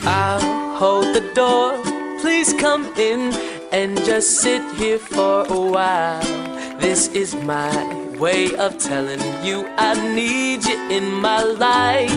I'll hold the door, please come in and just sit here for a while. This is my way of telling you I need you in my life.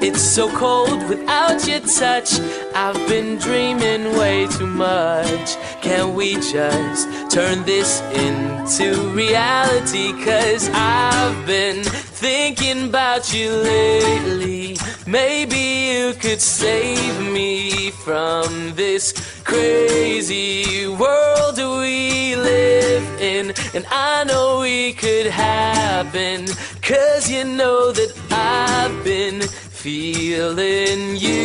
It's so cold without your touch, I've been dreaming way too much. Can we just turn this into reality? 'Cause I've been thinking about you lately. Maybe you could save me from this crazy world we live in. And I know we could happen, 'cause you know that I've been feeling you.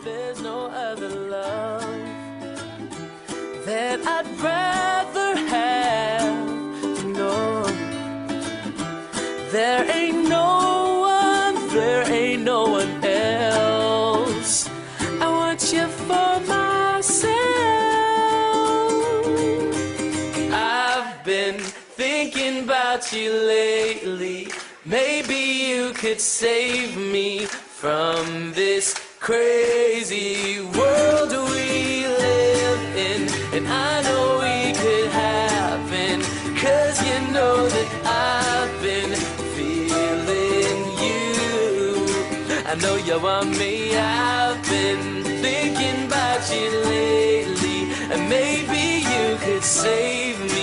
There's no other love that I'd rather have. No, there ain't no one else. I want you for myself. I've been thinking about you lately. Maybe you could save me from this crazy world we live in. And I know we could happen, 'cause you know that I've been feeling you. I know you want me, I've been thinking about you lately. And maybe you could save me